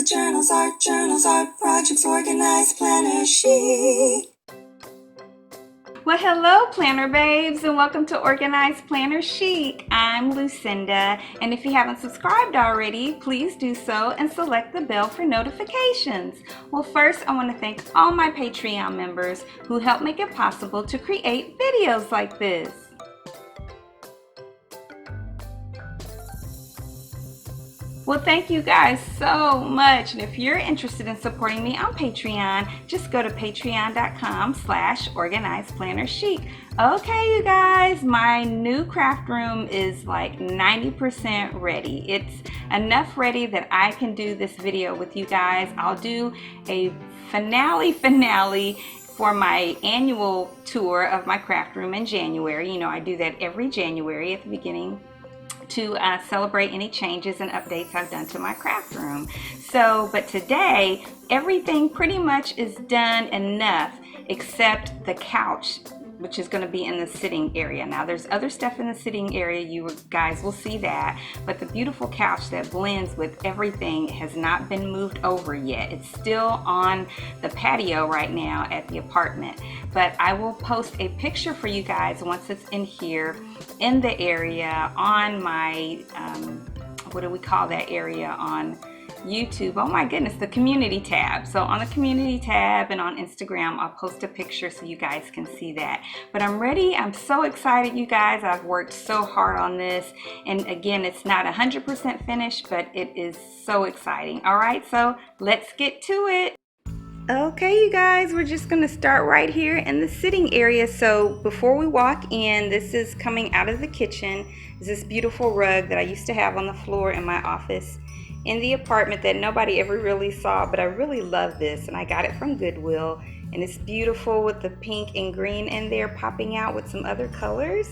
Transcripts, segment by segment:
with journals, art, projects, organized, planner chic. Well, hello planner babes, and welcome to Organized Planner Chic. I'm Lucinda, and if you haven't subscribed already, please do so and select the bell for notifications. Well, first I want to thank all my Patreon members who help make it possible to create videos like this. Well, thank you guys so much. And if you're interested in supporting me on Patreon, just go to patreon.com/organizedplannerchic. Okay, you guys, my new craft room is like 90% ready. It's enough ready that I can do this video with you guys. I'll do a finale for my annual tour of my craft room in January. You know, I do that every January at the beginning to celebrate any changes and updates I've done to my craft room. But today, everything pretty much is done enough except the couch, which is going to be in the sitting area. Now, there's other stuff in the sitting area, you guys will see that, but the beautiful couch that blends with everything has not been moved over yet. It's still on the patio right now at the apartment, but I will post a picture for you guys once it's in here in the area on my, what do we call that area on YouTube? Oh my goodness, the community tab. So on the community tab and on Instagram, I'll post a picture so you guys can see that. But I'm ready. I'm so excited, you guys. I've worked so hard on this. And again, it's not 100% finished, but it is so exciting. All right, so let's get to it. Okay, you guys, we're just going to start right here in the sitting area. So before we walk in, this is coming out of the kitchen. It's this beautiful rug that I used to have on the floor in my office in the apartment that nobody ever really saw, but I really love this, and I got it from Goodwill, and it's beautiful with the pink and green in there popping out with some other colors.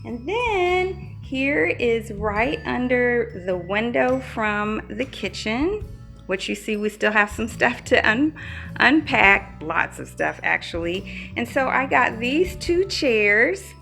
And then here is right under the window from the kitchen, which you see we still have some stuff to unpack, lots of stuff actually. And so I got these two chairs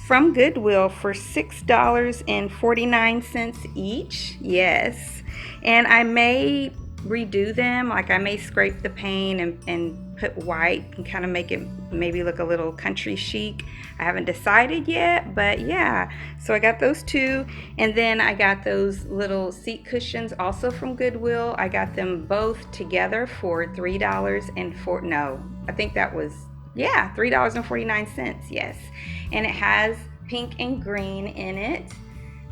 from Goodwill for $6.49 each. Yes. And I may redo them, like I may scrape the paint and put white and kind of make it maybe look a little country chic. I haven't decided yet, but yeah. So I got those two, and then I got those little seat cushions also from Goodwill. I got them both together for $3.49, yes. And it has pink and green in it.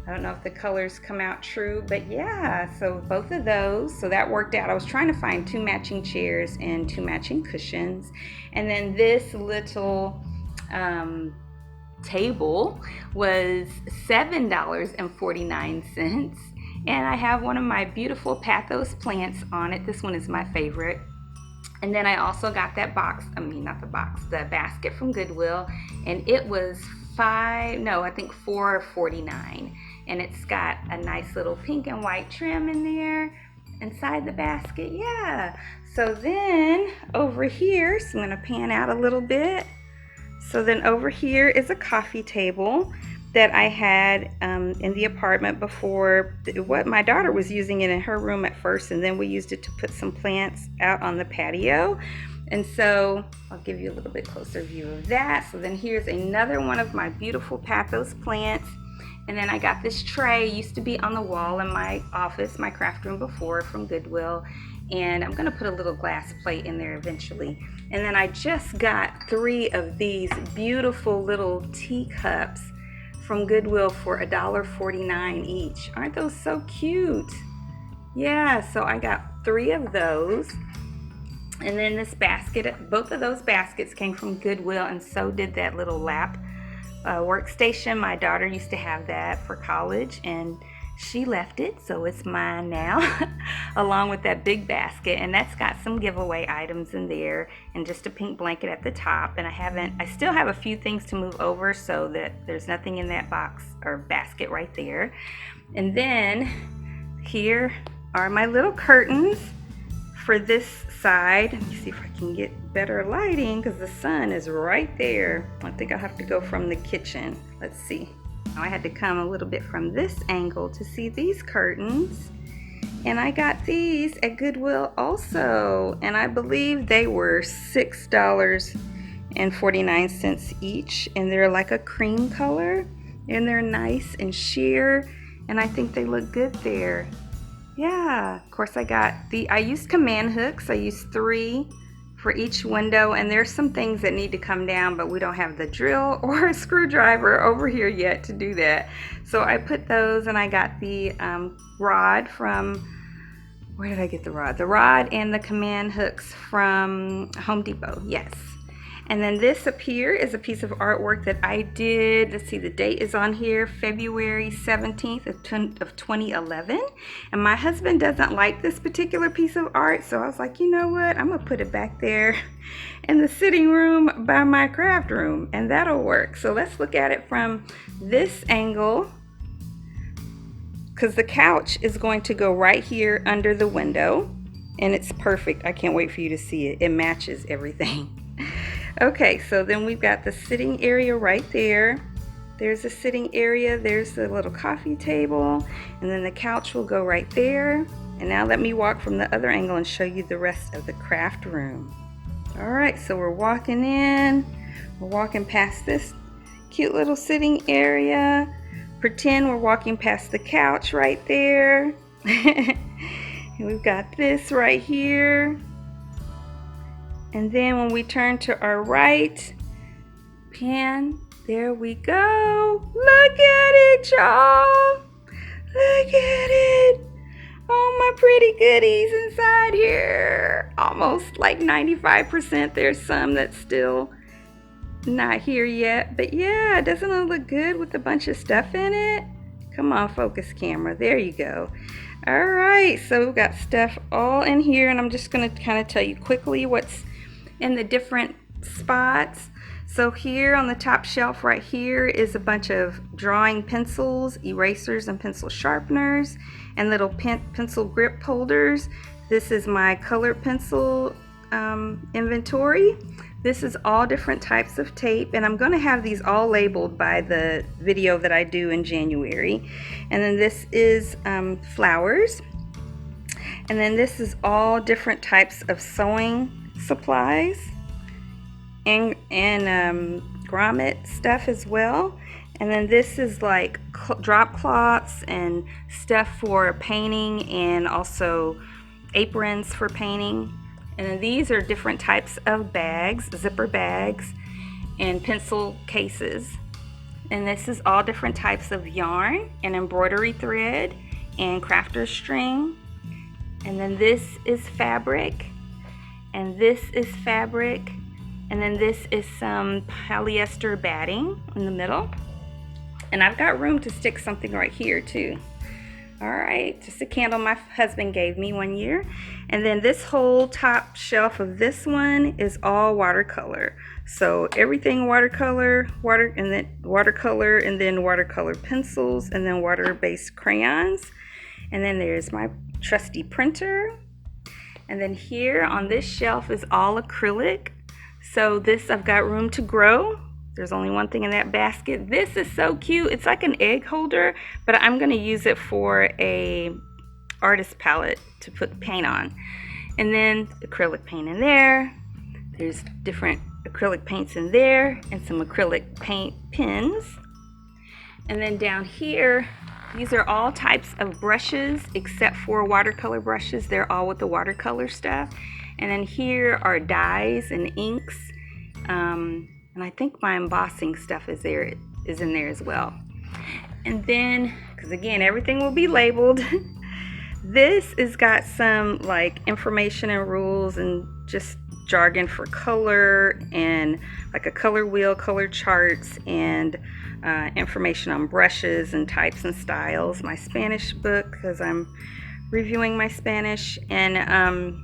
I don't know if the colors come out true, but yeah, so both of those, so that worked out. I was trying to find two matching chairs and two matching cushions. And then this little table was $7.49. And I have one of my beautiful pathos plants on it. This one is my favorite. And then I also got that the basket from Goodwill, and it was $4.49. And it's got a nice little pink and white trim in there inside the basket. Yeah. So then over here, so I'm going to pan out a little bit. So then over here is a coffee table that I had in the apartment before. What my daughter was using it in her room at first, and then we used it to put some plants out on the patio. And so I'll give you a little bit closer view of that. So then here's another one of my beautiful pathos plants. And then I got this tray, used to be on the wall in my office, my craft room before, from Goodwill. And I'm gonna put a little glass plate in there eventually. And then I just got 3 of these beautiful little teacups from Goodwill for $1.49 each. Aren't those so cute? Yeah, so I got 3 of those. And then this basket, both of those baskets came from Goodwill, and so did that little lap workstation. My daughter used to have that for college, and she left it, so it's mine now, along with that big basket. And that's got some giveaway items in there, and just a pink blanket at the top. And I still have a few things to move over, so that there's nothing in that box or basket right there. And then here are my little curtains for this side. Let me see if I can get better lighting, because the sun is right there. I think I'll have to go from the kitchen. Let's see. I had to come a little bit from this angle to see these curtains. And I got these at Goodwill also, and I believe they were $6.49 each, and they're like a cream color, and they're nice and sheer, and I think they look good there. Yeah, of course I used command hooks. I used 3 for each window, and there's some things that need to come down, but we don't have the drill or a screwdriver over here yet to do that. So I put those, and I got the rod from, where did I get the rod? The rod and the command hooks from Home Depot, yes. And then this up here is a piece of artwork that I did. Let's see, the date is on here, February 17th of 2011. And my husband doesn't like this particular piece of art, so I was like, you know what? I'm gonna put it back there in the sitting room by my craft room, and that'll work. So let's look at it from this angle, because the couch is going to go right here under the window, and it's perfect. I can't wait for you to see it. It matches everything. Okay, so then we've got the sitting area right there. There's a sitting area, there's the little coffee table, and then the couch will go right there. And now let me walk from the other angle and show you the rest of the craft room. All right, so we're walking in. We're walking past this cute little sitting area. Pretend we're walking past the couch right there. And we've got this right here. And then when we turn to our right, pan, there we go. Look at it, y'all. Look at it. Oh, my pretty goodies inside here. Almost like 95%. There's some that's still not here yet. But yeah, doesn't it look good with a bunch of stuff in it? Come on, focus camera. There you go. All right, so we've got stuff all in here, and I'm just going to kind of tell you quickly what's in the different spots. So here on the top shelf right here is a bunch of drawing pencils, erasers, and pencil sharpeners, and little pencil grip holders. This is my colored pencil inventory. This is all different types of tape, and I'm going to have these all labeled by the video that I do in January. And then this is flowers, and then this is all different types of sewing supplies and grommet stuff as well. And then this is like drop cloths and stuff for painting, and also aprons for painting. And then these are different types of bags, zipper bags, and pencil cases. And this is all different types of yarn and embroidery thread and crafter string. And then this is fabric, and this is fabric, and then this is some polyester batting in the middle. And I've got room to stick something right here too. All right, just a candle my husband gave me one year. And then this whole top shelf of this one is all watercolor. So everything watercolor, and then watercolor pencils, and then water-based crayons. And then there's my trusty printer. And then here on this shelf is all acrylic. So this, I've got room to grow. There's only one thing in that basket. This is so cute. It's like an egg holder, but I'm gonna use it for a artist palette to put paint on. And then acrylic paint in there. There's different acrylic paints in there, and some acrylic paint pens. And then down here, these are all types of brushes except for watercolor brushes. They're all with the watercolor stuff. And then here are dyes and inks. And I think my embossing stuff is in there as well. And then, because again, everything will be labeled. This has got some like information and rules and just jargon for color, and like a color wheel, color charts, and information on brushes and types and styles. My Spanish book, because I'm reviewing my Spanish, and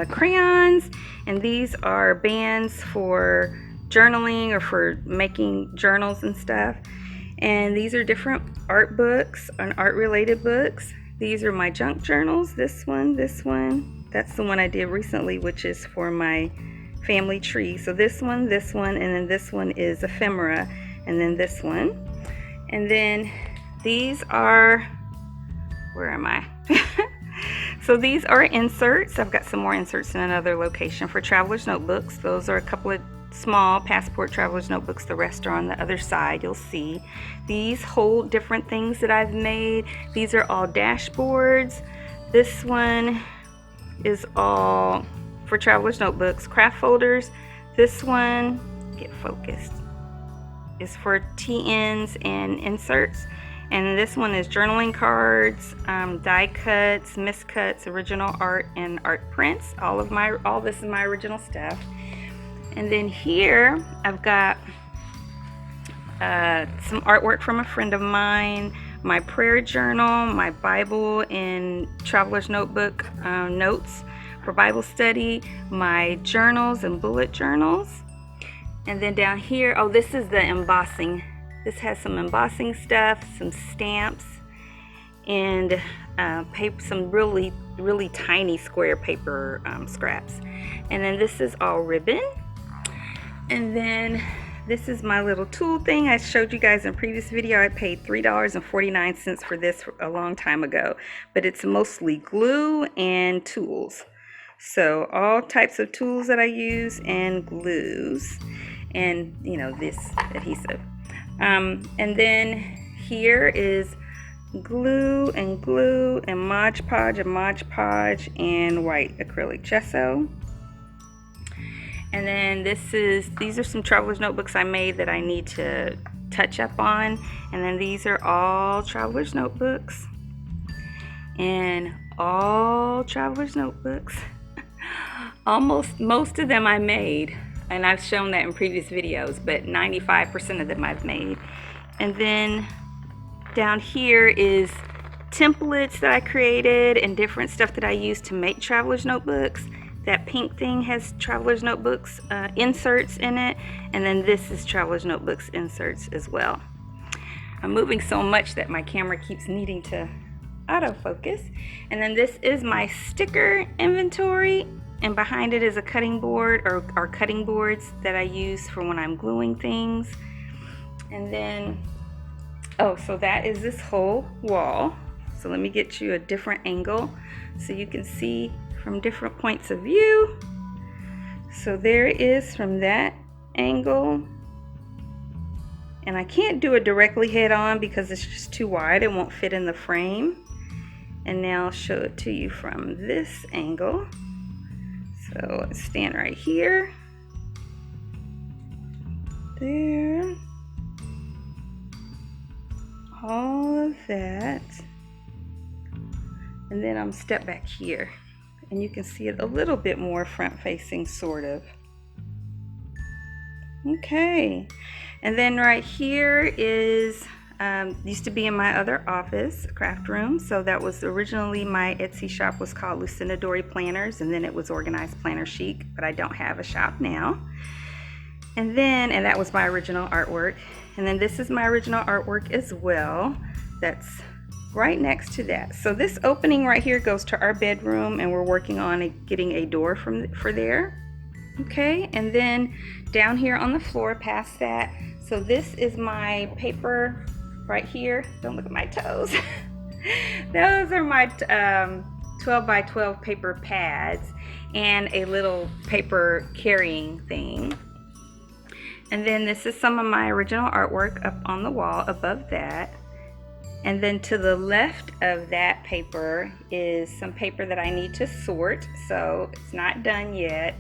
crayons. And these are bands for journaling or for making journals and stuff. And these are different art books and art related books. These are my junk journals. This one. That's the one I did recently, which is for my family tree. So this one, and then this one is ephemera, and then this one. And then these are, where am I? So these are inserts. I've got some more inserts in another location for traveler's notebooks. Those are a couple of small passport traveler's notebooks. The rest are on the other side. You'll see these hold different things that I've made. These are all dashboards. This one is all for traveler's notebooks. Craft folders. This one, get focused, is for TNs and inserts. And this one is journaling cards, die cuts, miscuts, original art, and art prints. All this is my original stuff. And then here I've got some artwork from a friend of mine, my prayer journal, my Bible and traveler's notebook notes for Bible study, my journals and bullet journals. And then down here, oh, this is the embossing. This has some embossing stuff, some stamps, and paper, some really tiny square paper scraps. And then this is all ribbon. And then this is my little tool thing I showed you guys in a previous video. I paid $3.49 for this a long time ago, but it's mostly glue and tools. So all types of tools that I use and glues, and you know, this adhesive. And then here is glue and Mod Podge and white acrylic gesso. And then these are some traveler's notebooks I made that I need to touch up on. And then these are all traveler's notebooks. And all traveler's notebooks. Most of them I made. And I've shown that in previous videos, but 95% of them I've made. And then down here is templates that I created and different stuff that I use to make traveler's notebooks. That pink thing has traveler's notebooks inserts in it, and then this is traveler's notebooks inserts as well. I'm moving so much that my camera keeps needing to autofocus. And then this is my sticker inventory, and behind it is a cutting board or cutting boards that I use for when I'm gluing things. And then, oh, so that is this whole wall. So let me get you a different angle so you can see from different points of view. So there it is from that angle. And I can't do it directly head on because it's just too wide. It won't fit in the frame. And now I'll show it to you from this angle. So let's stand right here. There. All of that. And then I'm step back here. And you can see it a little bit more front facing, sort of. Okay. And then right here is, used to be in my other office, craft room. So that was originally, my Etsy shop was called Lucinda Dory Planners, and then it was organized Planner Chic, but I don't have a shop now. And that was my original artwork. And then this is my original artwork as well. That's right next to that. So this opening right here goes to our bedroom, and we're working on getting a door for there. Okay, and then down here on the floor past that, so this is my paper right here. Don't look at my toes. Those are my 12 by 12 paper pads and a little paper carrying thing. And then this is some of my original artwork up on the wall above that. And then to the left of that paper is some paper that I need to sort, so it's not done yet.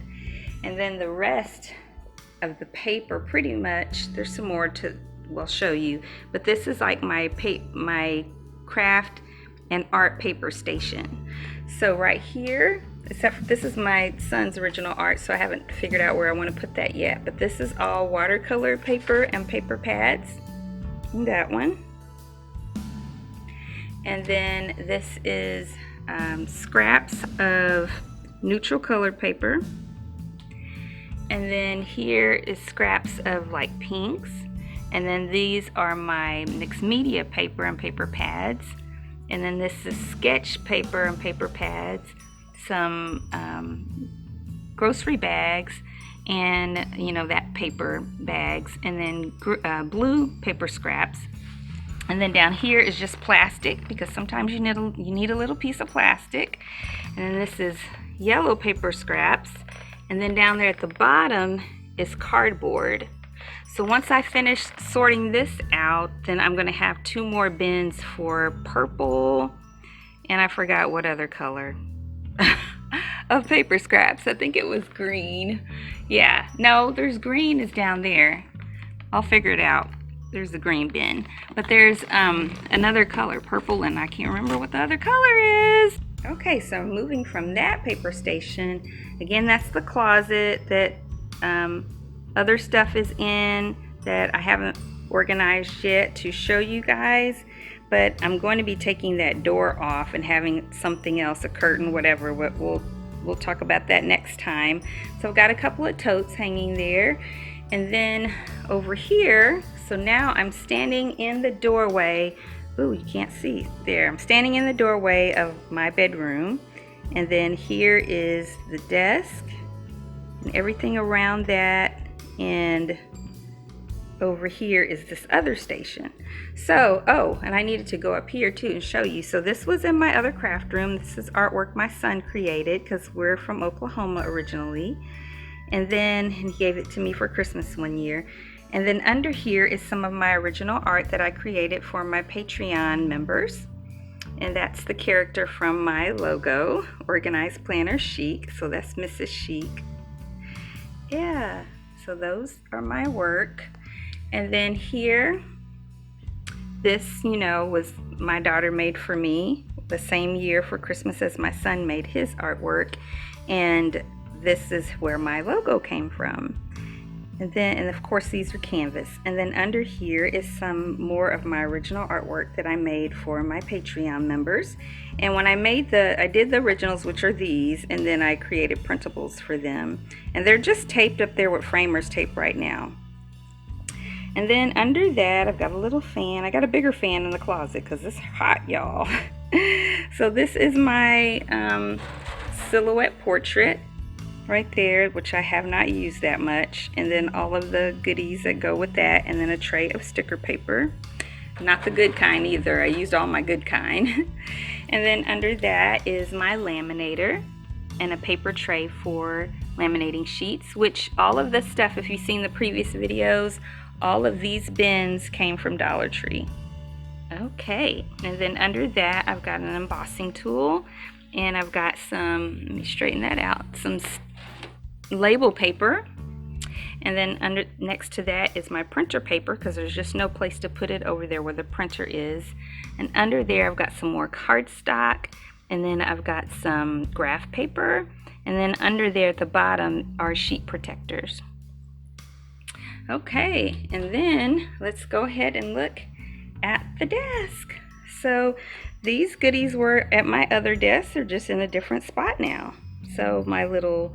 And then the rest of the paper, pretty much, there's some more we'll show you, but this is like my craft and art paper station. So right here, except for this is my son's original art, so I haven't figured out where I want to put that yet, but this is all watercolor paper and paper pads. And that one. And then this is scraps of neutral colored paper. And then here is scraps of like pinks. And then these are my mixed media paper and paper pads. And then this is sketch paper and paper pads, some grocery bags, and you know, that paper bags, and then blue paper scraps. And then down here is just plastic, because sometimes you need a little piece of plastic. And then this is yellow paper scraps. And then down there at the bottom is cardboard. So once I finish sorting this out, then I'm going to have 2 more bins for purple, and I forgot what other color of paper scraps. I think it was green. Yeah, no, there's green is down there. I'll figure it out. There's the green bin. But there's another color, purple, and I can't remember what the other color is. Okay, so moving from that paper station, again, that's the closet that other stuff is in that I haven't organized yet to show you guys. But I'm going to be taking that door off and having something else, a curtain, whatever. We'll talk about that next time. So I've got a couple of totes hanging there. And then over here, so now I'm standing in the doorway. Ooh, you can't see there. I'm standing in the doorway of my bedroom. And then here is the desk and everything around that. And over here is this other station. So, oh, and I needed to go up here too and show you. So this was in my other craft room. This is artwork my son created, because we're from Oklahoma originally. And then he gave it to me for Christmas one year. And then under here is some of my original art that I created for my Patreon members. And that's the character from my logo, Organized Planner Chic. So that's Mrs. Chic. Yeah, so those are my work. And then here, this, you know, was my daughter made for me the same year for Christmas as my son made his artwork. And this is where my logo came from. And then, and of course, these are canvas. And then under here is some more of my original artwork that I made for my Patreon members. And when I did the originals, which are these, and then I created printables for them. And they're just taped up there with framers tape right now. And then under that, I've got a little fan. I got a bigger fan in the closet because it's hot, y'all. So this is my silhouette portrait right there, which I have not used that much. And then all of the goodies that go with that, and then a tray of sticker paper. Not the good kind either. I used all my good kind. And then under that is my laminator and a paper tray for laminating sheets, which all of the stuff, if you've seen the previous videos, all of these bins came from Dollar Tree. Okay, and then under that I've got an embossing tool, and I've got some, let me straighten that out, some label paper. And then next to that is my printer paper, because there's just no place to put it over there where the printer is. And under there I've got some more cardstock, and then I've got some graph paper, and then under there at the bottom are sheet protectors. Okay, and then let's go ahead and look at the desk. So these goodies were at my other desk. They're just in a different spot now. So my little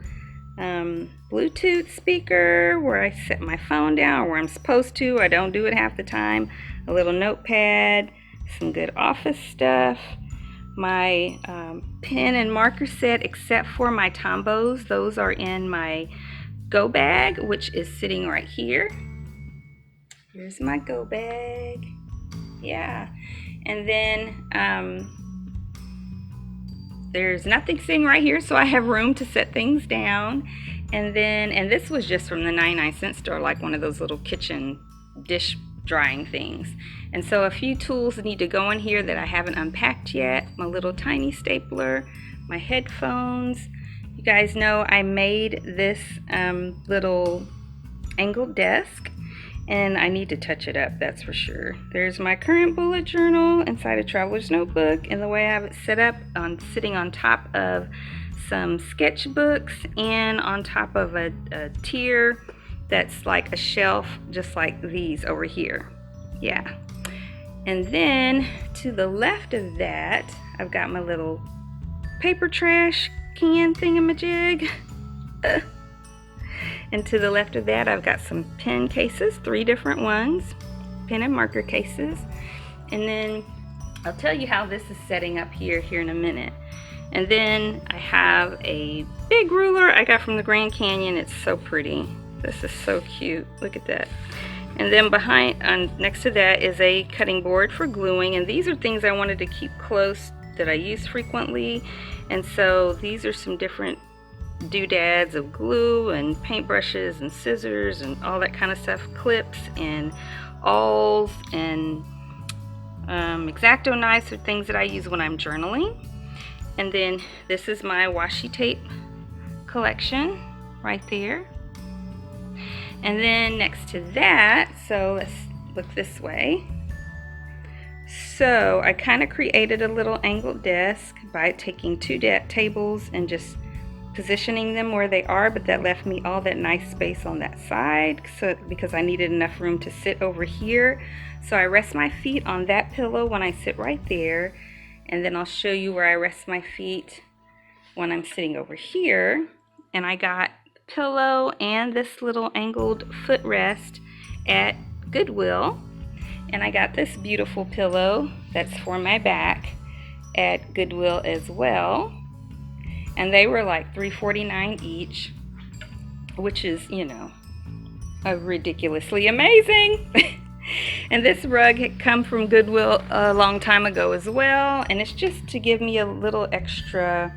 Bluetooth speaker where I set my phone down where I'm supposed to. I don't do it half the time. A little notepad, some good office stuff. My pen and marker set, except for my Tombos. Those are in my go bag, which is sitting right here. Here's my go bag. Yeah. And then there's nothing sitting right here, so I have room to set things down. And then, and this was just from the 99-cent store, like one of those little kitchen dish drying things. And so a few tools need to go in here that I haven't unpacked yet. My little tiny stapler, my headphones. You guys know I made this little angled desk, and I need to touch it up, that's for sure. There's my current bullet journal inside a traveler's notebook, and the way I have it set up, sitting on top of some sketchbooks and on top of a tier that's like a shelf, just like these over here. Yeah. And then to the left of that, I've got my little paper trash can thingamajig. And to the left of that, I've got some pen cases, 3 different ones, pen and marker cases. And then I'll tell you how this is setting up here in a minute. And then I have a big ruler I got from the Grand Canyon. It's so pretty. This is so cute. Look at that. And then behind, next to that is a cutting board for gluing, and these are things I wanted to keep close that I use frequently. And so these are some different doodads of glue and paintbrushes and scissors and all that kind of stuff, clips and awls and X-Acto knives are things that I use when I'm journaling. And then this is my washi tape collection right there. And then next to that, so let's look this way. So I kind of created a little angled desk by taking two tables and just positioning them where they are, but that left me all that nice space on that side, so because I needed enough room to sit over here. So I rest my feet on that pillow when I sit right there, and then I'll show you where I rest my feet when I'm sitting over here. And I got the pillow and this little angled footrest at Goodwill, and I got this beautiful pillow that's for my back at Goodwill as well. And they were like $3.49 each, which is, you know, ridiculously amazing. And this rug had come from Goodwill a long time ago as well, and it's just to give me a little extra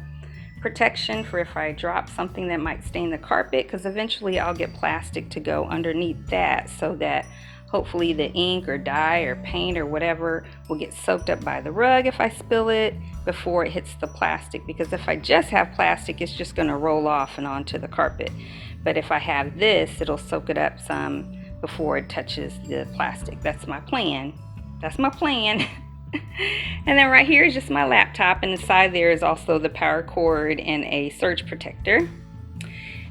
protection for if I drop something that might stain the carpet, because eventually I'll get plastic to go underneath that so that hopefully the ink or dye or paint or whatever will get soaked up by the rug if I spill it before it hits the plastic, because if I just have plastic, it's just going to roll off and onto the carpet. But if I have this, it'll soak it up some before it touches the plastic. That's my plan. That's my plan. And then right here is just my laptop, and inside there is also the power cord and a surge protector.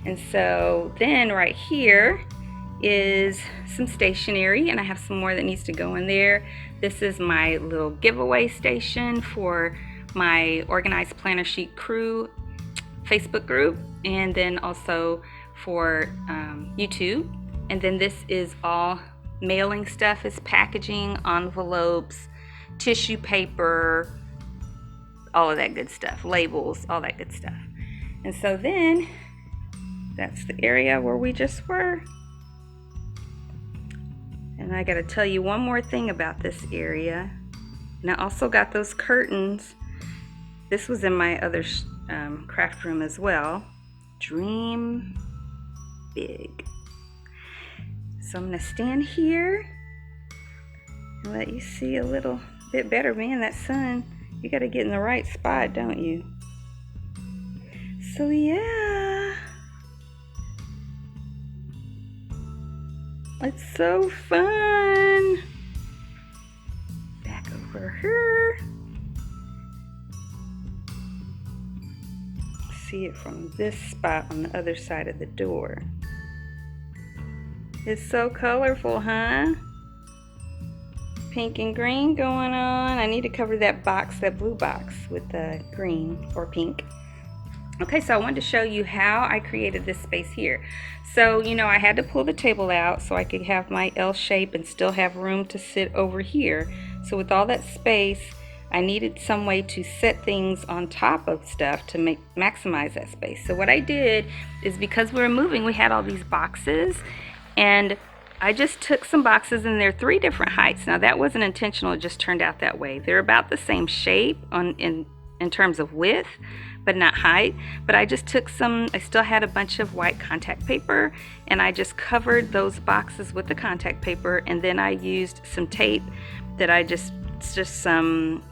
And so then right here is some stationery, and I have some more that needs to go in there. This is my little giveaway station for my Organized Planner Chic Crew Facebook group, and then also for YouTube. And then this is all mailing stuff, is packaging, envelopes, tissue paper, all of that good stuff, labels, all that good stuff. And so then that's the area where we just were. And I gotta tell you one more thing about this area. And I also got those curtains. This was in my other craft room as well. Dream big. So I'm gonna stand here and let you see a little bit better. Man, that sun, you gotta get in the right spot, don't you? So yeah, it's so fun. Back over here. See it from this spot on the other side of the door. It's so colorful, huh? Pink and green going on. I need to cover that box, that blue box, with the green or pink. Okay, so I wanted to show you how I created this space here. So, you know, I had to pull the table out so I could have my L shape and still have room to sit over here. So with all that space, I needed some way to set things on top of stuff to maximize that space. So what I did is, because we were moving, we had all these boxes, and I just took some boxes, and they're 3 different heights. Now that wasn't intentional, it just turned out that way. They're about the same shape in terms of width, but not height. But I just took some, I still had a bunch of white contact paper, and I just covered those boxes with the contact paper, and then I used some tape that I just some,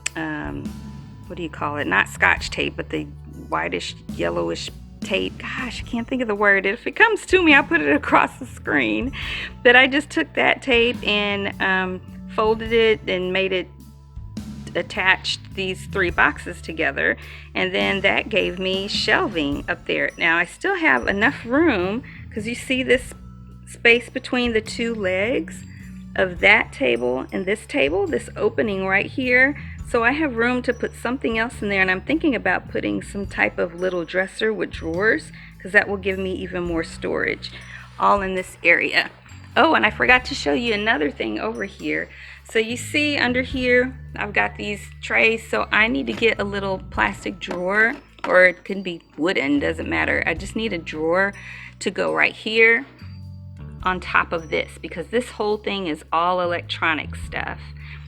what do you call it? Not Scotch tape, but the whitish, yellowish tape. Gosh, I can't think of the word. If it comes to me, I'll put it across the screen. But I just took that tape and folded it and made it attached these 3 boxes together, and then that gave me shelving up there. Now I still have enough room, because you see this space between the 2 legs of that table and this table, this opening right here. So I have room to put something else in there, and I'm thinking about putting some type of little dresser with drawers, because that will give me even more storage, all in this area. Oh, and I forgot to show you another thing over here. So you see under here, I've got these trays, so I need to get a little plastic drawer, or it can be wooden, doesn't matter. I just need a drawer to go right here on top of this, because this whole thing is all electronic stuff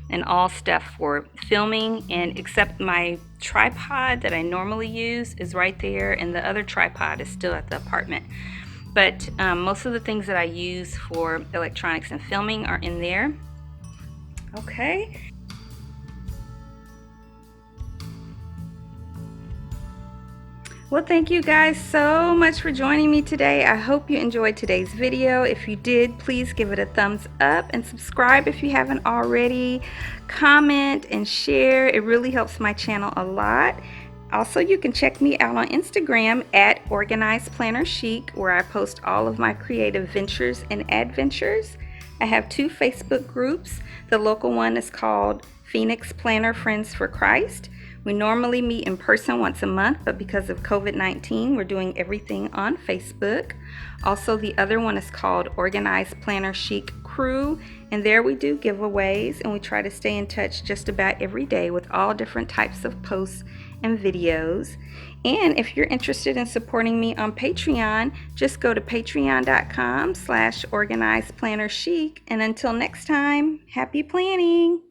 and all stuff for filming, and except my tripod that I normally use is right there, and the other tripod is still at the apartment. But most of the things that I use for electronics and filming are in there. Okay. Well, thank you guys so much for joining me today. I hope you enjoyed today's video. If you did, please give it a thumbs up and subscribe if you haven't already. Comment and share. It really helps my channel a lot. Also, you can check me out on Instagram at Organized Planner Chic, where I post all of my creative ventures and adventures. I have 2 Facebook groups. The local one is called Phoenix Planner Friends for Christ. We normally meet in person once a month, but because of COVID-19, we're doing everything on Facebook. Also, the other one is called Organized Planner Chic Crew, and there we do giveaways, and we try to stay in touch just about every day with all different types of posts and videos. And if you're interested in supporting me on Patreon, just go to patreon.com/organizedplannerchic. And until next time, happy planning!